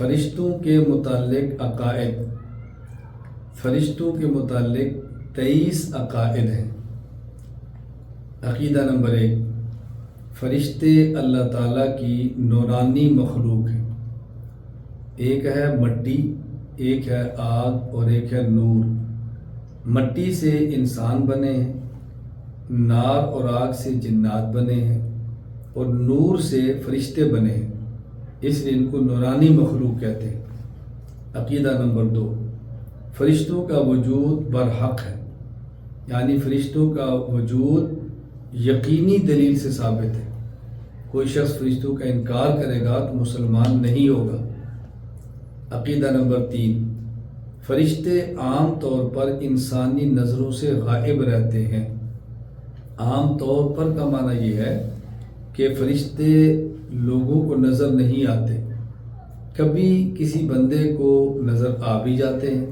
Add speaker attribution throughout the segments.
Speaker 1: فرشتوں کے متعلق عقائد، فرشتوں کے متعلق 23 عقائد ہیں۔ عقیدہ نمبر 1، فرشتے اللہ تعالیٰ کی نورانی مخلوق ہیں۔ ایک ہے مٹی، ایک ہے آگ اور ایک ہے نور۔ مٹی سے انسان بنے ہیں، نار اور آگ سے جنات بنے ہیں، اور نور سے فرشتے بنے ہیں، اس لیے ان کو نورانی مخلوق کہتے ہیں۔ عقیدہ نمبر 2، فرشتوں کا وجود برحق ہے، یعنی فرشتوں کا وجود یقینی دلیل سے ثابت ہے۔ کوئی شخص فرشتوں کا انکار کرے گا تو مسلمان نہیں ہوگا۔ عقیدہ نمبر 3، فرشتے عام طور پر انسانی نظروں سے غائب رہتے ہیں۔ عام طور پر کا معنی یہ ہے کہ فرشتے لوگوں کو نظر نہیں آتے، کبھی کسی بندے کو نظر آ بھی جاتے ہیں۔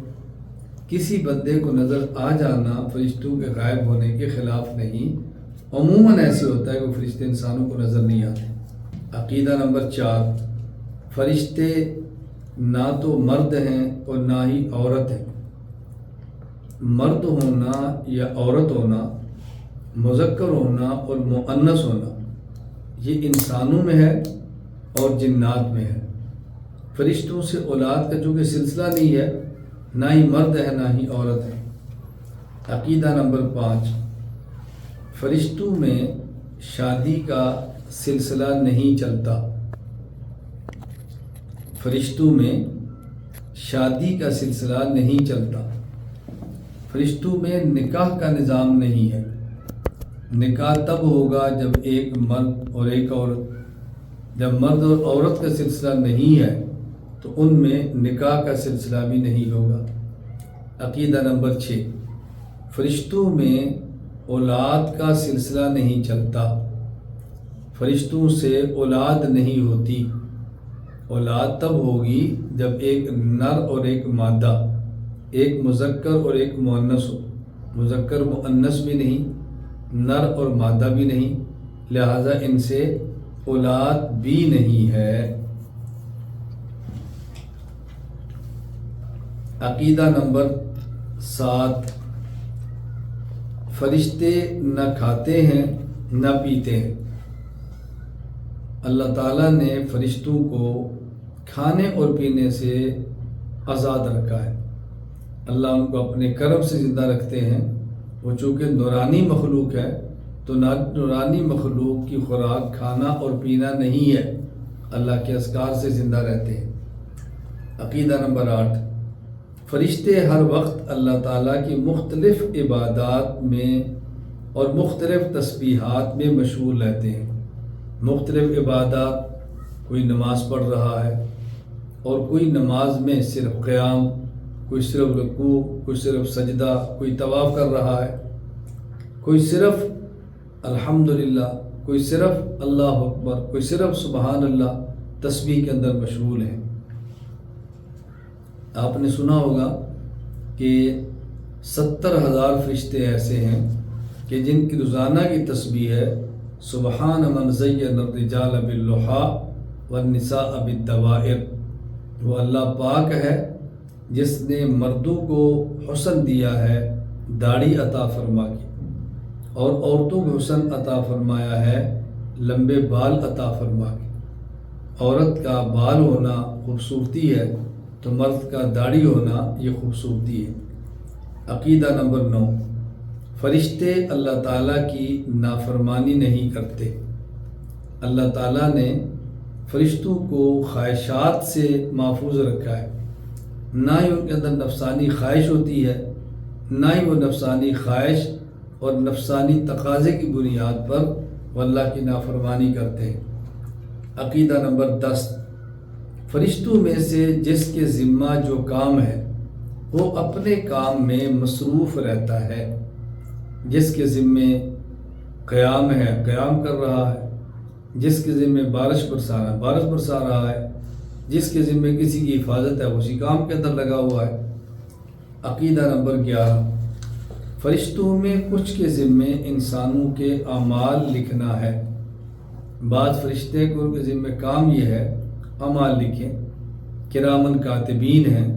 Speaker 1: کسی بندے کو نظر آ جانا فرشتوں کے غائب ہونے کے خلاف نہیں، عموماً ایسے ہوتا ہے کہ فرشتے انسانوں کو نظر نہیں آتے۔ عقیدہ نمبر 4، فرشتے نہ تو مرد ہیں اور نہ ہی عورت ہیں۔ مرد ہونا یا عورت ہونا، مذکر ہونا اور مؤنث ہونا، یہ انسانوں میں ہے اور جنات میں ہے۔ فرشتوں سے اولاد کا چونکہ سلسلہ نہیں ہے، نہ ہی مرد ہے نہ ہی عورت ہے۔ عقیدہ نمبر 5، فرشتوں میں شادی کا سلسلہ نہیں چلتا۔ فرشتوں میں شادی کا سلسلہ نہیں چلتا۔ فرشتوں میں نکاح کا نظام نہیں ہے۔ نکاح تب ہوگا جب ایک مرد اور ایک عورت، جب مرد اور عورت کا سلسلہ نہیں ہے تو ان میں نکاح کا سلسلہ بھی نہیں ہوگا۔ عقیدہ نمبر 6، فرشتوں میں اولاد کا سلسلہ نہیں چلتا۔ فرشتوں سے اولاد نہیں ہوتی۔ اولاد تب ہوگی جب ایک نر اور ایک مادہ، ایک مذکر اور ایک مؤنث ہو۔ مذکر مؤنث بھی نہیں، نر اور مادہ بھی نہیں، لہذا ان سے اولاد بھی نہیں ہے۔ عقیدہ نمبر 7، فرشتے نہ کھاتے ہیں نہ پیتے ہیں۔ اللہ تعالیٰ نے فرشتوں کو کھانے اور پینے سے آزاد رکھا ہے۔ اللہ ان کو اپنے کرم سے زندہ رکھتے ہیں۔ وہ چونکہ نورانی مخلوق ہے تو نورانی مخلوق کی خوراک کھانا اور پینا نہیں ہے، اللہ کے اذکار سے زندہ رہتے ہیں۔ عقیدہ نمبر 8، فرشتے ہر وقت اللہ تعالیٰ کی مختلف عبادات میں اور مختلف تسبیحات میں مشغول رہتے ہیں۔ مختلف عبادات، کوئی نماز پڑھ رہا ہے اور کوئی نماز میں صرف قیام، کوئی صرف رکوع، کوئی صرف سجدہ، کوئی طواف کر رہا ہے، کوئی صرف الحمدللہ، کوئی صرف اللہ اکبر، کوئی صرف سبحان اللہ تسبیح کے اندر مشغول ہے۔ آپ نے سنا ہوگا کہ 70,000 فرشتے ایسے ہیں کہ جن کی روزانہ کی تسبیح ہے سبحان من زین الرجال باللحا والنساء بالدوائر۔ وہ اللہ پاک ہے جس نے مردوں کو حسن دیا ہے داڑھی عطا فرما کے، اور عورتوں کو حسن عطا فرمایا ہے لمبے بال عطا فرما کے۔ عورت کا بال ہونا خوبصورتی ہے تو مرد کا داڑھی ہونا یہ خوبصورتی ہے۔ عقیدہ نمبر 9، فرشتے اللہ تعالیٰ کی نافرمانی نہیں کرتے۔ اللہ تعالیٰ نے فرشتوں کو خواہشات سے محفوظ رکھا ہے، نہ ہی ان کے اندر نفسانی خواہش ہوتی ہے، نہ ہی وہ نفسانی خواہش اور نفسانی تقاضے کی بنیاد پر وہ اللہ کی نافرمانی کرتے ہیں۔ عقیدہ نمبر 10، فرشتوں میں سے جس کے ذمہ جو کام ہے وہ اپنے کام میں مصروف رہتا ہے۔ جس کے ذمہ قیام ہے قیام کر رہا ہے، جس کے ذمہ بارش برسا رہا ہے، جس کے ذمہ کسی کی حفاظت ہے وہ اسی کام کے اندر لگا ہوا ہے۔ عقیدہ نمبر 11، فرشتوں میں کچھ کے ذمہ انسانوں کے اعمال لکھنا ہے۔ بعض فرشتے کو ان کے ذمہ کام یہ ہے اعمال لکھیں، کرامن کاتبین ہیں،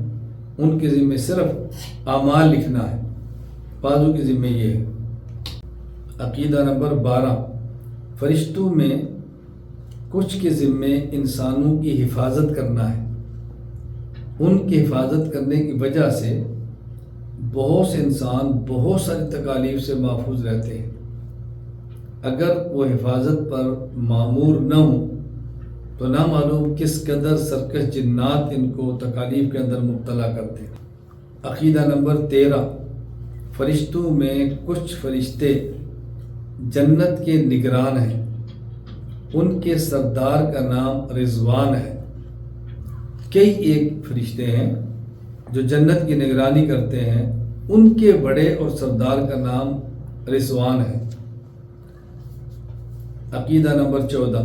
Speaker 1: ان کے ذمے صرف اعمال لکھنا ہے، بعضوں کے ذمے یہ ہے۔ عقیدہ نمبر 12، فرشتوں میں کچھ کے ذمے انسانوں کی حفاظت کرنا ہے، ان کی حفاظت کرنے کی وجہ سے بہت سے انسان بہت ساری تکالیف سے محفوظ رہتے ہیں۔ اگر وہ حفاظت پر مامور نہ ہوں تو نہ معلوم کس قدر سرکش جنات ان کو تکالیف کے اندر مبتلا کرتے ہیں۔ عقیدہ نمبر 13، فرشتوں میں کچھ فرشتے جنت کے نگران ہیں، ان کے سردار کا نام رضوان ہے۔ کئی ایک فرشتے ہیں جو جنت کی نگرانی کرتے ہیں، ان کے بڑے اور سردار کا نام رضوان ہے۔ عقیدہ نمبر 14،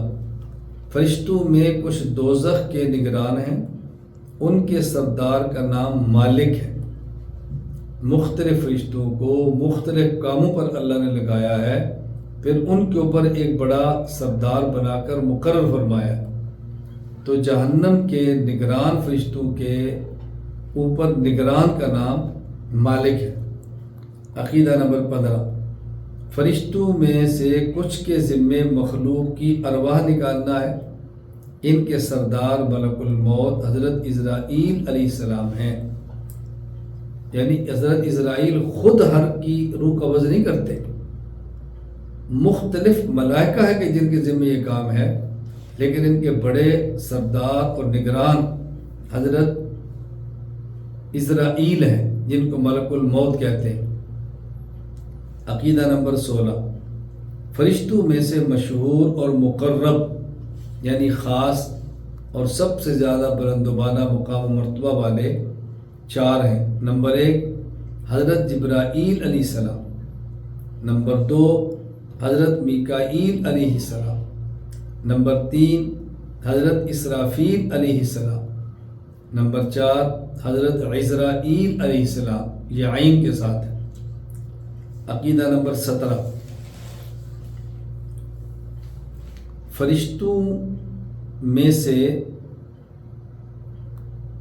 Speaker 1: فرشتوں میں کچھ دوزخ کے نگران ہیں، ان کے سردار کا نام مالک ہے۔ مختلف فرشتوں کو مختلف کاموں پر اللہ نے لگایا ہے، پھر ان کے اوپر ایک بڑا سردار بنا کر مقرر فرمایا ہے۔ تو جہنم کے نگران فرشتوں کے اوپر نگران کا نام مالک ہے۔ عقیدہ نمبر 15، فرشتوں میں سے کچھ کے ذمے مخلوق کی ارواح نکالنا ہے، ان کے سردار ملک الموت حضرت اسرائیل علیہ السلام ہیں۔ یعنی حضرت اسرائیل خود ہر کی روح قبض نہیں کرتے، مختلف ملائکہ ہے کہ جن کے ذمے یہ کام ہے، لیکن ان کے بڑے سردار اور نگران حضرت اسرائیل ہیں، جن کو ملک الموت کہتے ہیں۔ عقیدہ نمبر 16، فرشتوں میں سے مشہور اور مقرب یعنی خاص اور سب سے زیادہ بلند و بالا مقام و مرتبہ والے 4 ہیں۔ نمبر 1 حضرت جبرائیل علیہ السلام، نمبر 2 حضرت میکائیل علیہ السلام، نمبر 3 حضرت اسرافیل علیہ السلام، نمبر 4 حضرت عزرائیل علیہ السلام، یہ عین کے ساتھ ہے۔ عقیدہ نمبر 17، فرشتوں میں سے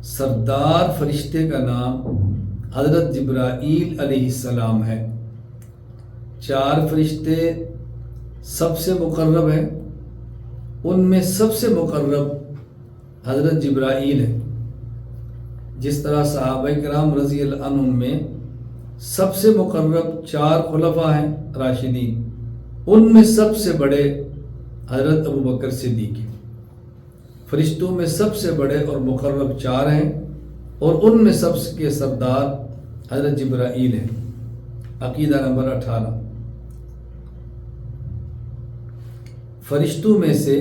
Speaker 1: سردار فرشتے کا نام حضرت جبرائیل علیہ السلام ہے۔ 4 فرشتے سب سے مقرب ہیں، ان میں سب سے مقرب حضرت جبرائیل ہے۔ جس طرح صحابہ کرام رضی اللہ عنہم میں سب سے مقرب 4 خلفاء ہیں راشدین، ان میں سب سے بڑے حضرت ابوبکر صدیق ہیں۔ فرشتوں میں سب سے بڑے اور مقرب 4 ہیں، اور ان میں سب کے سردار حضرت جبرائیل ہیں۔ عقیدہ نمبر 18، فرشتوں میں سے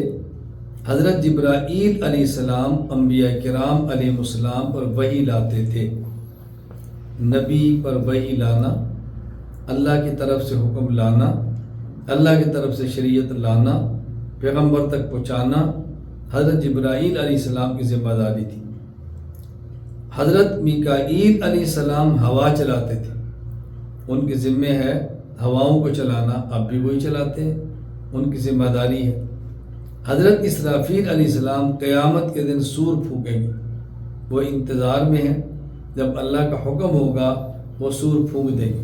Speaker 1: حضرت جبرائیل علیہ السلام انبیاء کرام علیہ السلام پر وحی لاتے تھے۔ نبی پر وحی لانا، اللہ کی طرف سے حکم لانا، اللہ کی طرف سے شریعت لانا، پیغمبر تک پہنچانا حضرت جبرائیل علیہ السلام کی ذمہ داری تھی۔ حضرت میکائیل علیہ السلام ہوا چلاتے تھے، ان کے ذمہ ہے ہواؤں کو چلانا، اب بھی وہی چلاتے ہیں، ان کی ذمہ داری ہے۔ حضرت اسرافیل علیہ السلام قیامت کے دن سور پھونکیں گے، وہ انتظار میں ہیں، جب اللہ کا حکم ہوگا وہ سور پھونک دیں گے۔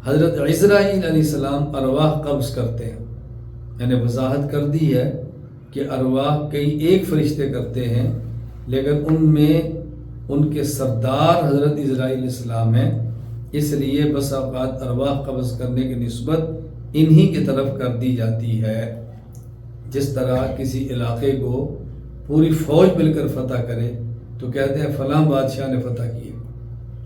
Speaker 1: حضرت عزرائیل علیہ السلام ارواح قبض کرتے ہیں، یعنی وضاحت کر دی ہے کہ ارواح کئی ایک فرشتے کرتے ہیں، لیکن ان میں ان کے سردار حضرت اسرائیل علیہ السلام ہیں، اس لیے بس اوقات ارواح قبض کرنے کی نسبت انہی کی طرف کر دی جاتی ہے۔ جس طرح کسی علاقے کو پوری فوج مل کر فتح کرے تو کہتے ہیں فلاں بادشاہ نے فتح کیا،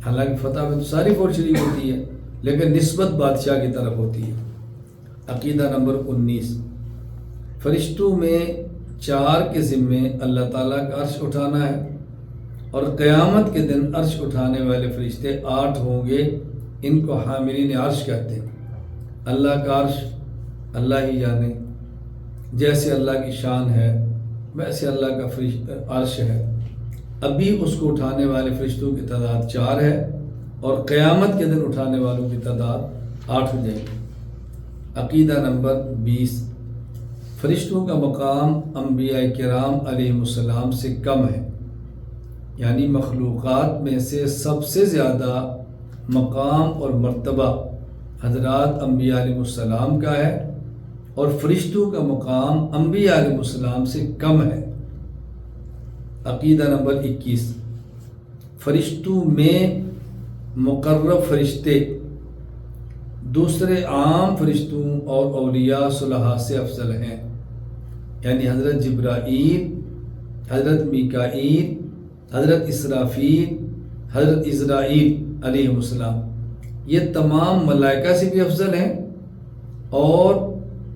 Speaker 1: حالانکہ فتح میں تو ساری فوج شریک ہوتی ہے، لیکن نسبت بادشاہ کی طرف ہوتی ہے۔ عقیدہ نمبر 19، فرشتوں میں 4 کے ذمے اللہ تعالیٰ کا عرش اٹھانا ہے، اور قیامت کے دن عرش اٹھانے والے فرشتے 8 ہوں گے، ان کو حاملین عرش کہتے ہیں۔ اللہ کا عرش اللہ ہی جانے، جیسے اللہ کی شان ہے ویسے اللہ کا عرش ہے۔ ابھی اس کو اٹھانے والے فرشتوں کی تعداد 4 ہے، اور قیامت کے دن اٹھانے والوں کی تعداد 8 ہو جائے گی۔ عقیدہ نمبر 20، فرشتوں کا مقام انبیاء کرام علیہ السلام سے کم ہے، یعنی مخلوقات میں سے سب سے زیادہ مقام اور مرتبہ حضرات انبیاء علیہ السلام کا ہے، اور فرشتوں کا مقام انبیاء علیہ السلام سے کم ہے۔ عقیدہ نمبر 21، فرشتوں میں مقرب فرشتے دوسرے عام فرشتوں اور اولیاء صلحاء سے افضل ہیں، یعنی حضرت جبرائیل، حضرت میکائیل، حضرت اسرافیل، حضرت عزرائیل علیہ السلام، یہ تمام ملائکہ سے بھی افضل ہیں اور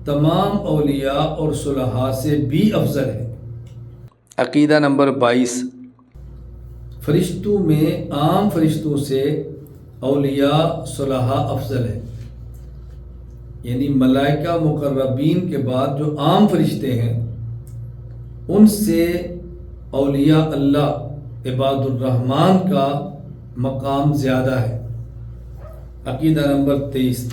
Speaker 1: تمام اولیاء اور صلحاء سے بھی افضل ہیں۔ عقیدہ نمبر 22، فرشتوں میں عام فرشتوں سے اولیاء صلحاء افضل ہیں، یعنی ملائکہ مقربین کے بعد جو عام فرشتے ہیں ان سے اولیاء اللہ عباد الرحمن کا مقام زیادہ ہے۔ عقیدہ نمبر 23،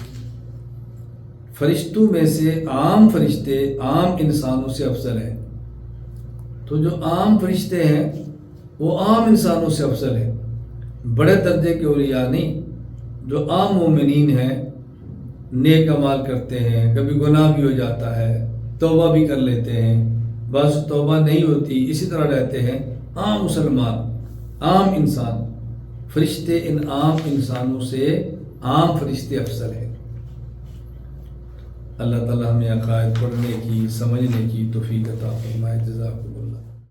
Speaker 1: فرشتوں میں سے عام فرشتے عام انسانوں سے افضل ہیں، تو جو عام فرشتے ہیں وہ عام انسانوں سے افضل ہیں، بڑے درجے کے اولیاء نہیں، جو عام مومنین ہیں، نیک اعمال کرتے ہیں، کبھی گناہ بھی ہو جاتا ہے، توبہ بھی کر لیتے ہیں، بس توبہ نہیں ہوتی، اسی طرح رہتے ہیں، عام مسلمان، عام انسان، فرشتے ان عام انسانوں سے عام فرشتے افضل ہیں۔ اللہ تعالیٰ ہمیں عقائد پڑھنے کی، سمجھنے کی توفیق عطا فرمائے۔ جزاک اللہ۔